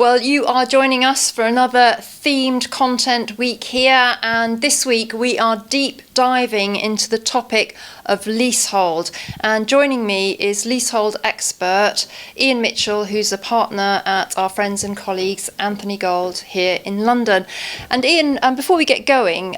Well, you are joining us for another themed content week here, and this week we are deep diving into the topic of leasehold. And joining me is leasehold expert Ian Mitchell, who's a partner at our friends and colleagues Anthony Gold here in London. And Ian, before we get going,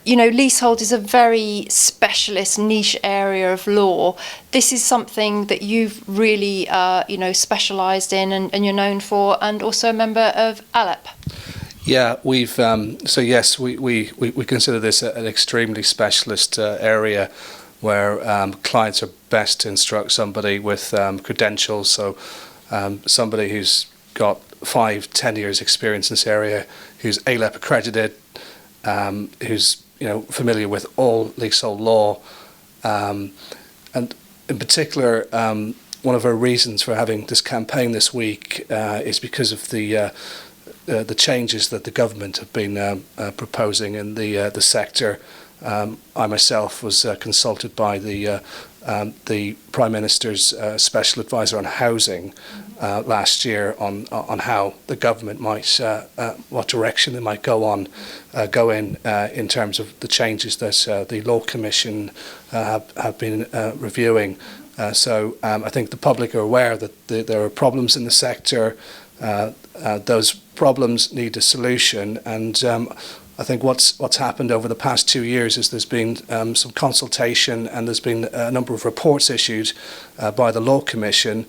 leasehold is a very specialist niche area of law. This is something that you've really, specialised in and you're known for, and also a member of ALEP. Yeah, we consider this an extremely specialist area where clients are best to instruct somebody with credentials. So somebody who's got 5-10 years experience in this area, who's ALEP accredited, who's familiar with all leasehold law, and in particular, one of our reasons for having this campaign this week is because of the changes that the government have been proposing in the sector. I myself was consulted by the Prime Minister's Special Advisor on Housing last year on how the government might, what direction they might go in terms of the changes that the Law Commission have been reviewing. So I think the public are aware that there are problems in the sector. Those problems need a solution, and I think what's happened over the past 2 years is there's been some consultation, and there's been a number of reports issued by the Law Commission,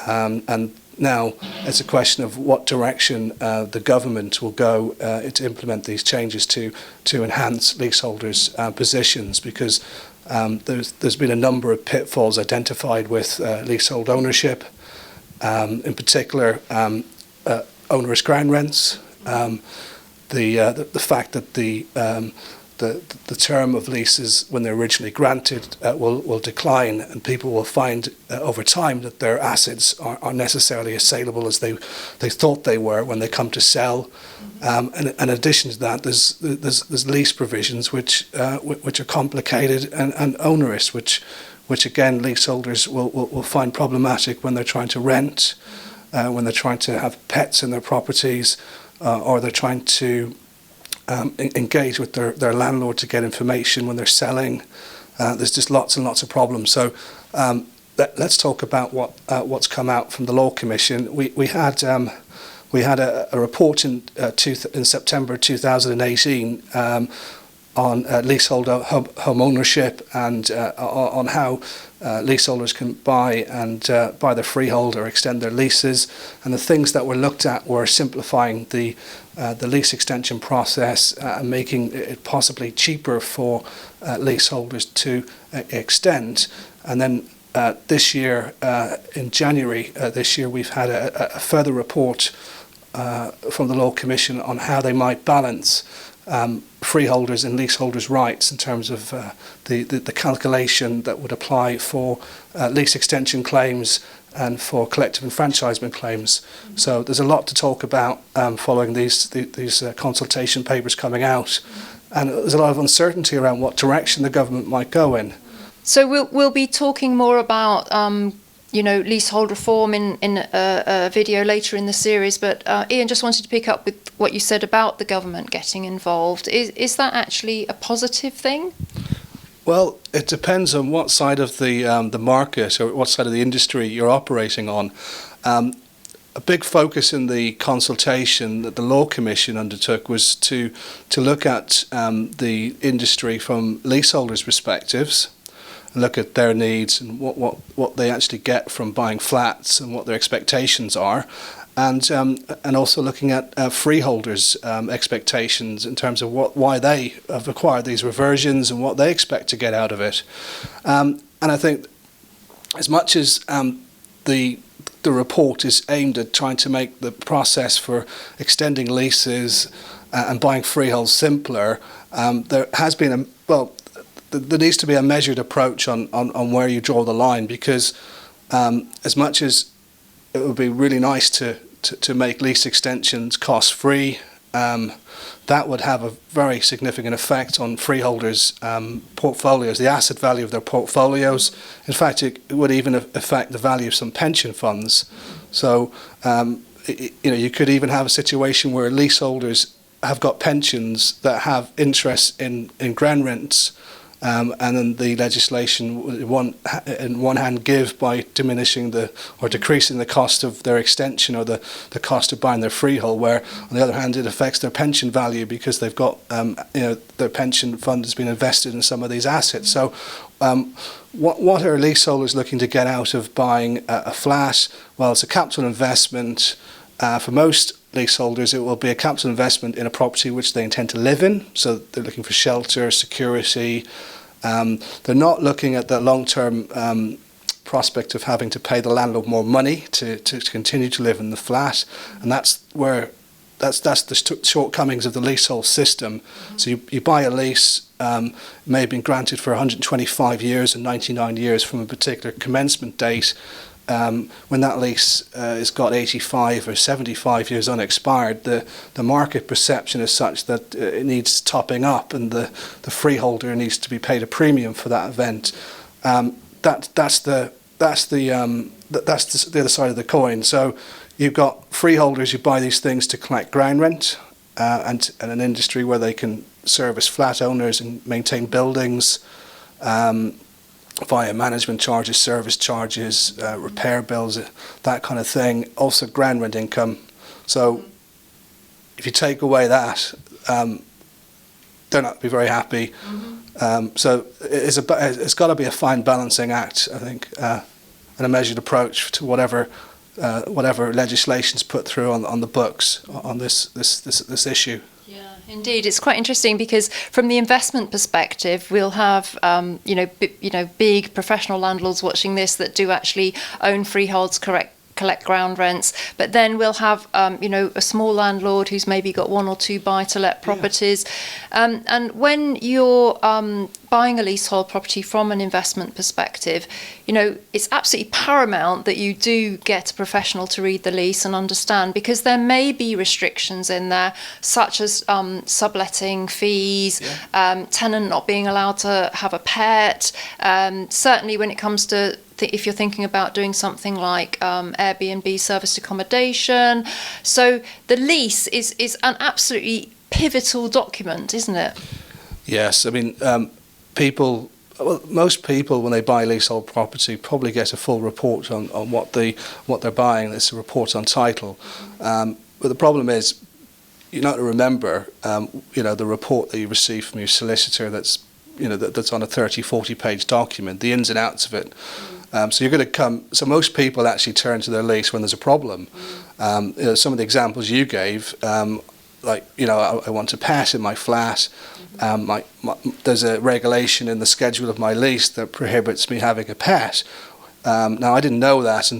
and now it's a question of what direction the government will go to implement these changes to enhance leaseholders' positions, because there's been a number of pitfalls identified with leasehold ownership, in particular onerous ground rents, the fact that the term of leases when they're originally granted will decline, and people will find over time that their assets aren't necessarily as saleable as they thought they were when they come to sell. And in addition to that, there's lease provisions which are complicated and onerous, which again leaseholders will find problematic when they're trying to rent, when they're trying to have pets in their properties, or they're trying to engage with their landlord to get information when they're selling. There's just lots and lots of problems. So let's talk about what's come out from the Law Commission. We had a report in September 2018 on leasehold home ownership, and on how leaseholders can buy their freehold or extend their leases. And the things that were looked at were simplifying the lease extension process and making it possibly cheaper for leaseholders to extend. And then this year, in January this year, we've had a further report from the Law Commission on how they might balance freeholders and leaseholders' rights in terms of the calculation that would apply for lease extension claims and for collective enfranchisement claims. So there's a lot to talk about following these consultation papers coming out, and there's a lot of uncertainty around what direction the government might go in. So we'll be talking more about leasehold reform in a video later in the series, but Ian, just wanted to pick up with what you said about the government getting involved. Is that actually a positive thing? Well, it depends on what side of the market or what side of the industry you're operating on. A big focus in the consultation that the Law Commission undertook was to look at the industry from leaseholders' perspectives, look at their needs and what they actually get from buying flats and what their expectations are, and also looking at freeholders' expectations in terms of why they have acquired these reversions and what they expect to get out of it. And I think as much as the report is aimed at trying to make the process for extending leases and buying freeholds simpler, there has been there needs to be a measured approach on where you draw the line, because as much as it would be really nice to make lease extensions cost-free, that would have a very significant effect on freeholders' portfolios, the asset value of their portfolios. In fact, it would even affect the value of some pension funds. So you could even have a situation where leaseholders have got pensions that have interest in ground rents, and then the legislation in one hand give by diminishing or decreasing the cost of their extension or the cost of buying their freehold, where on the other hand it affects their pension value because they've got their pension fund has been invested in some of these assets. So what are leaseholders looking to get out of buying a flat? Well, it's a capital investment. For most leaseholders, it will be a capital investment in a property which they intend to live in. So they're looking for shelter, security. They're not looking at the long-term prospect of having to pay the landlord more money to continue to live in the flat, and that's the shortcomings of the leasehold system. So you buy a lease, may have been granted for 125 years and 99 years from a particular commencement date. When that lease has got 85 or 75 years unexpired, the market perception is such that it needs topping up, and the freeholder needs to be paid a premium for that event. That's the other side of the coin. So you've got freeholders who buy these things to collect ground rent, and an industry where they can service flat owners and maintain buildings via management charges, service charges, repair bills, that kind of thing. Also ground rent income. So if you take away that, they're not be very happy. So it's got to be a fine balancing act, I think, and a measured approach to whatever legislation's put through on the books on this issue. Yeah, indeed, it's quite interesting because from the investment perspective, we'll have big professional landlords watching this that do actually own freeholds, collect ground rents, but then we'll have a small landlord who's maybe got one or two buy-to-let properties, and when you're buying a leasehold property from an investment perspective, it's absolutely paramount that you do get a professional to read the lease and understand, because there may be restrictions in there, such as subletting fees, tenant not being allowed to have a pet, certainly when it comes to if you're thinking about doing something like Airbnb serviced accommodation. So the lease is an absolutely pivotal document, isn't it? Yes, I mean, most people when they buy leasehold property probably get a full report on what they're buying. There's a report on title, but the problem is you know to remember the report that you receive from your solicitor that's on a 30-40 page document, the ins and outs of it. So you're going to come. So most people actually turn to their lease when there's a problem. Some of the examples you gave, I want a pet in my flat. There's a regulation in the schedule of my lease that prohibits me having a pet. Now I didn't know that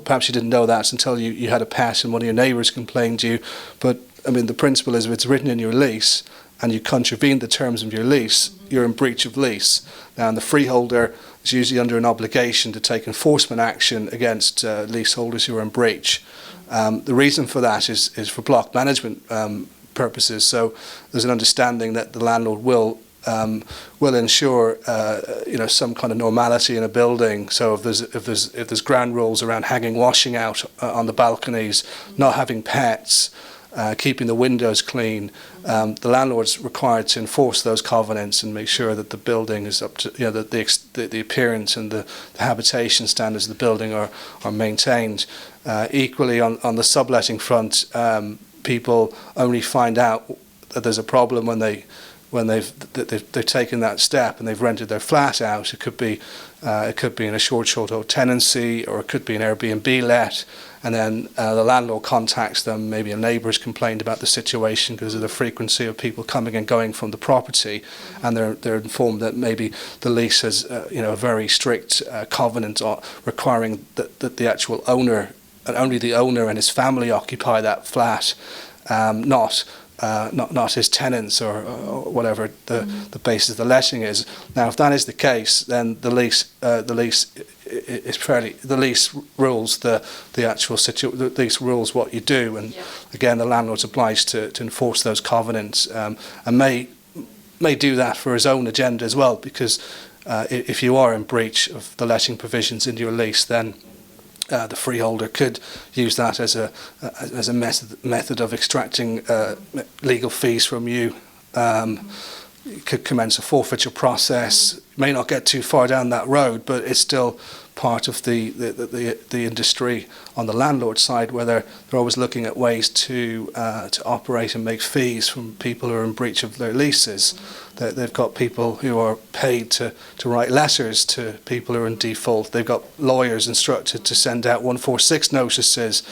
perhaps you didn't know that until you had a pet and one of your neighbours complained to you. But I mean, the principle is if it's written in your lease and you contravene the terms of your lease, you're in breach of lease. Now, and the freeholder is usually under an obligation to take enforcement action against leaseholders who are in breach. The reason for that is for block management purposes. So there's an understanding that the landlord will ensure some kind of normality in a building. So if there's ground rules around hanging washing out on the balconies, not having pets, keeping the windows clean, the landlord's required to enforce those covenants and make sure that the building is up to that the appearance and the habitation standards of the building are maintained. Equally on the subletting front, people only find out that there's a problem when they've taken that step and they've rented their flat out. It could be in a short tenancy, or it could be an Airbnb let, and then the landlord contacts them. Maybe a neighbour's complained about the situation because of the frequency of people coming and going from the property, and they're informed that maybe the lease has a very strict covenant requiring that the actual owner and only the owner and his family occupy that flat, not his tenants or whatever the basis of the letting is. Now, if that is the case, then the lease rules the lease rules what you do, and again, the landlord's obliged to enforce those covenants, and may do that for his own agenda as well, because if you are in breach of the letting provisions in your lease, then the freeholder could use that as a method of extracting legal fees from you. You could commence a forfeiture process. May not get too far down that road, but it's still part of the industry on the landlord side, where they're always looking at ways to operate and make fees from people who are in breach of their leases. They've got people who are paid to write letters to people who are in default. They've got lawyers instructed to send out 146 notices.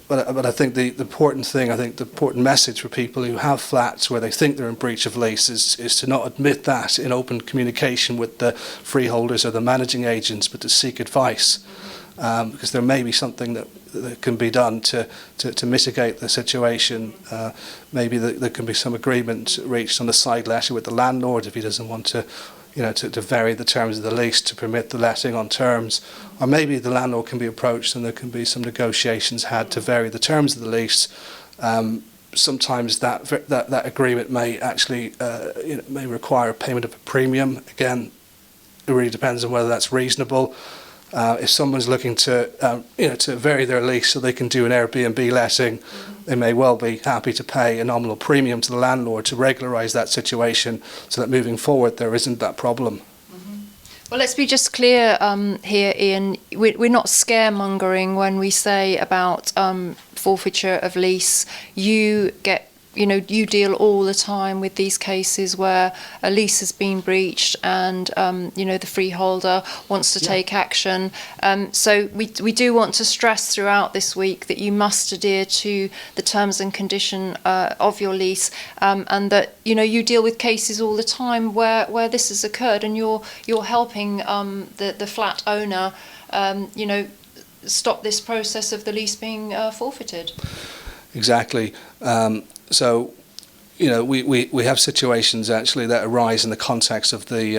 But I think the important thing, the important message for people who have flats where they think they're in breach of lease is to not admit that in open communication with the freeholders or the managing agents, but to seek advice, because there may be something that can be done to mitigate the situation. Maybe there can be some agreement reached on the side letter with the landlord if he doesn't want to vary the terms of the lease to permit the letting on terms, or maybe the landlord can be approached and there can be some negotiations had to vary the terms of the lease. Sometimes that agreement may actually may require payment of a premium. Again, it really depends on whether that's reasonable. If someone's looking to to vary their lease so they can do an Airbnb letting, they may well be happy to pay a nominal premium to the landlord to regularise that situation, so that moving forward there isn't that problem. Well, let's be just clear here, Ian. We're not scaremongering when we say about forfeiture of lease. You deal all the time with these cases where a lease has been breached and the freeholder wants to take action. So we do want to stress throughout this week that you must adhere to the terms and condition of your lease, and that you deal with cases all the time where this has occurred, and you're helping the flat owner stop this process of the lease being forfeited. Exactly. So, we have situations actually that arise in the context of the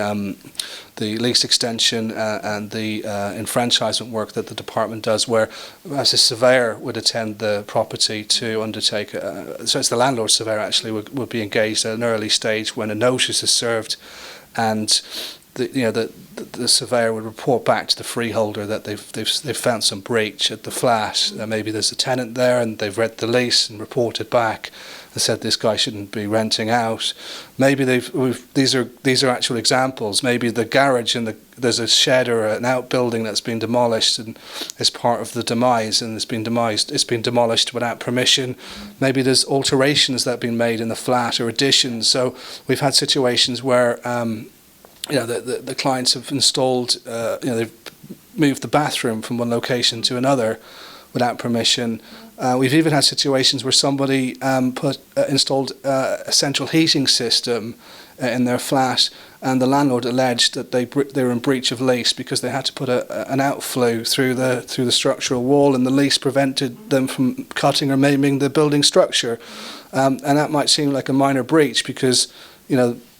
lease extension and the enfranchisement work that the department does, where as a surveyor would attend the property to undertake, so it's the landlord surveyor actually would be engaged at an early stage when a notice is served, and the surveyor would report back to the freeholder that they've found some breach at the flat. Maybe there's a tenant there and they've read the lease and reported back and said this guy shouldn't be renting out. Maybe these are actual examples. Maybe the garage and there's a shed or an outbuilding that's been demolished and is part of the demise, and it's been demolished without permission. Maybe there's alterations that have been made in the flat or additions. So we've had situations where the clients have installed, they've moved the bathroom from one location to another without permission. We've even had situations where somebody installed a central heating system in their flat, and the landlord alleged that they were in breach of lease because they had to put an outflow through the structural wall, and the lease prevented them from cutting or maiming the building structure. And that might seem like a minor breach because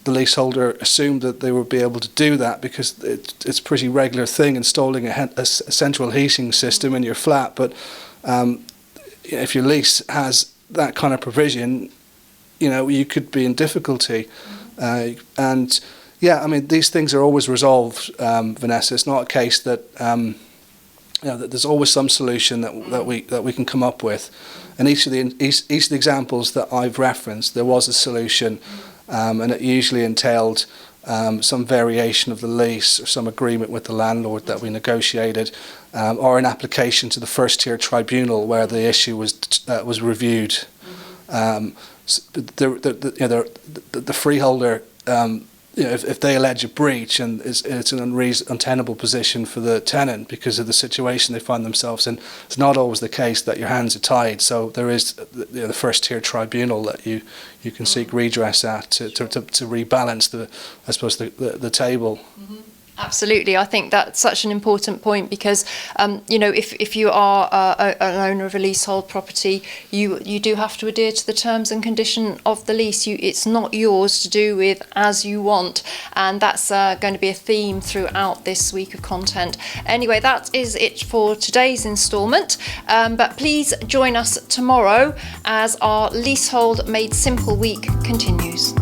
the leaseholder assumed that they would be able to do that because it's a pretty regular thing installing a central heating system in your flat. But if your lease has that kind of provision, you could be in difficulty. These things are always resolved, Vanessa. It's not a case that that there's always some solution that we can come up with. And each of the examples that I've referenced, there was a solution. And it usually entailed some variation of the lease or some agreement with the landlord that we negotiated, or an application to the first-tier tribunal where the issue was reviewed. The freeholder, if they allege a breach and it's an untenable position for the tenant because of the situation they find themselves in, it's not always the case that your hands are tied. So there is the first-tier tribunal that you can seek redress at to rebalance the table. Mm-hmm. Absolutely. I think that's such an important point because, if you are an owner of a leasehold property, you do have to adhere to the terms and condition of the lease. It's not yours to do with as you want, and that's going to be a theme throughout this week of content. Anyway, that is it for today's instalment, but please join us tomorrow as our Leasehold Made Simple week continues.